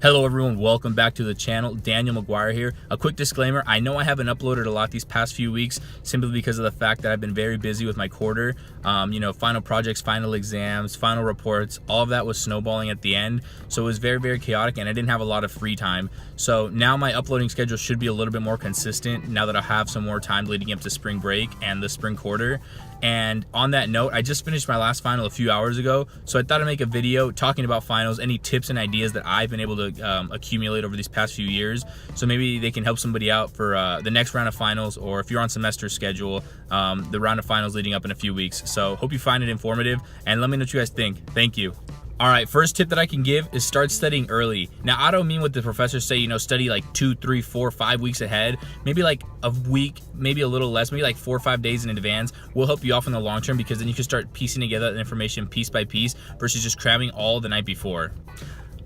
Hello everyone, welcome back to the channel. Daniel McGuire here. A quick disclaimer, I know I haven't uploaded a lot these past few weeks simply because of the fact that I've been very busy with my quarter. Final projects, final exams, final reports, all of that was snowballing at the end. So it was very chaotic and I didn't have a lot of free time. So now my uploading schedule should be a little bit more consistent now that I have some more time leading up to spring break and the spring quarter. And on that note, I just finished my last final a few hours ago, so I thought I'd make a video talking about finals, any tips and ideas that I've been able to accumulate over these past few years. So maybe they can help somebody out for the next round of finals, or if you're on semester schedule, the round of finals leading up in a few weeks. So hope you find it informative, and let me know what you guys think. Thank you. All right, first tip that I can give is start studying early. Now, I don't mean what the professors say, study like 2, 3, 4, 5 weeks ahead. Maybe like a week, maybe a little less, maybe like 4 or 5 days in advance will help you off in the long term, because then you can start piecing together the information piece by piece versus just cramming all the night before.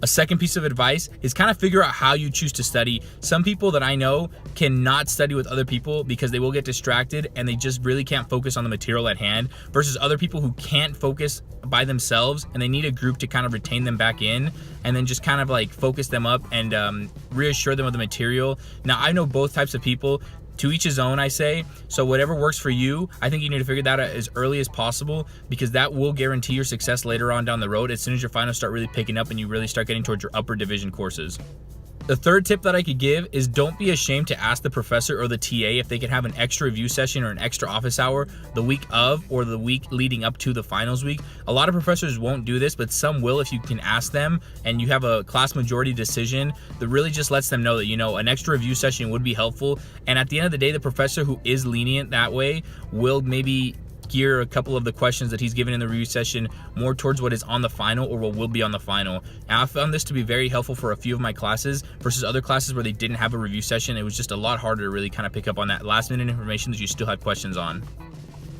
A second piece of advice is kind of figure out how you choose to study. Some people that I know cannot study with other people because they will get distracted and they just really can't focus on the material at hand, versus other people who can't focus by themselves and they need a group to kind of retain them back in and then just kind of like focus them up and reassure them of the material. Now, I know both types of people. To each his own, I say. So whatever works for you, I think you need to figure that out as early as possible, because that will guarantee your success later on down the road as soon as your finals start really picking up and you really start getting towards your upper division courses. The third tip that I could give is don't be ashamed to ask the professor or the TA if they could have an extra review session or an extra office hour the week of or the week leading up to the finals week. A lot of professors won't do this, but some will if you can ask them and you have a class majority decision that really just lets them know that, an extra review session would be helpful. And at the end of the day, the professor who is lenient that way will maybe gear a couple of the questions that he's given in the review session more towards what is on the final or what will be on the final. And I found this to be very helpful for a few of my classes versus other classes where they didn't have a review session. It was just a lot harder to really kind of pick up on that last minute information that you still have questions on.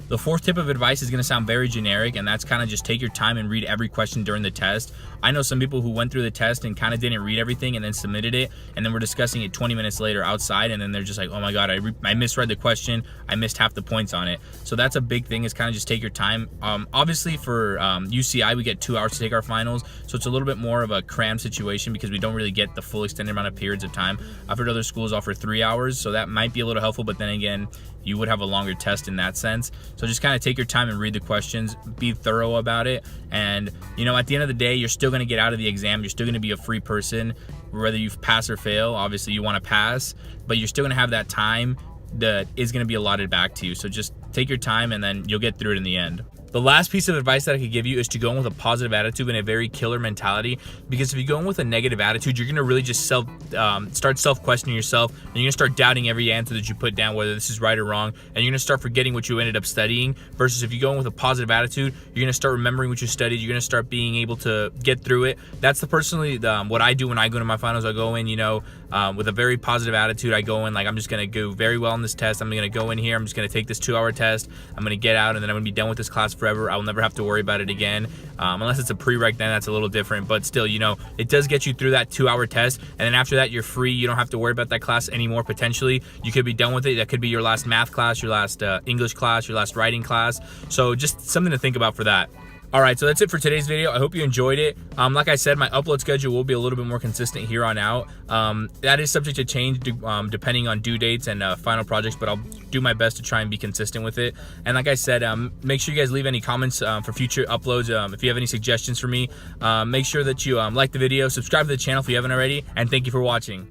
The fourth tip of advice is going to sound very generic, and that's kind of just take your time and read every question during the test. I know some people who went through the test and kind of didn't read everything and then submitted it, and then we're discussing it 20 minutes later outside, and then they're just like, oh my god, I misread the question, I missed half the points on it. So that's a big thing, is kind of just take your time. Obviously for UCI, we get 2 hours to take our finals, so it's a little bit more of a cram situation because we don't really get the full extended amount of periods of time. I've heard other schools offer 3 hours, so that might be a little helpful, but then again, you would have a longer test in that sense. So just kind of take your time and read the questions, be thorough about it. And at the end of the day, you're still going to get out of the exam. You're still going to be a free person, whether you pass or fail. Obviously you want to pass, but you're still going to have that time that is going to be allotted back to you. So just take your time and then you'll get through it in the end. The last piece of advice that I could give you is to go in with a positive attitude and a very killer mentality, because if you go in with a negative attitude, you're going to really just start self-questioning yourself, and you're going to start doubting every answer that you put down, whether this is right or wrong, and you're going to start forgetting what you ended up studying. Versus if you go in with a positive attitude, you're going to start remembering what you studied, you're going to start being able to get through it. That's what I do when I go to my finals. I go in, with a very positive attitude. I go in like, I'm just going to do very well on this test. I'm going to go in here, I'm just going to take this 2-hour test, I'm going to get out, and then I'm going to be done with this class forever. I will never have to worry about it again, unless it's a prereq, then that's a little different. But still, it does get you through that 2-hour test, and then after that you're free. You don't have to worry about that class anymore. Potentially you could be done with it. That could be your last math class, your last English class, your last writing class. So just something to think about for that. All right, so that's it for today's video. I hope you enjoyed it. Like I said, my upload schedule will be a little bit more consistent here on out. That is subject to change depending on due dates and final projects, but I'll do my best to try and be consistent with it. And like I said, make sure you guys leave any comments for future uploads. If you have any suggestions for me, make sure that you like the video, subscribe to the channel if you haven't already, and thank you for watching.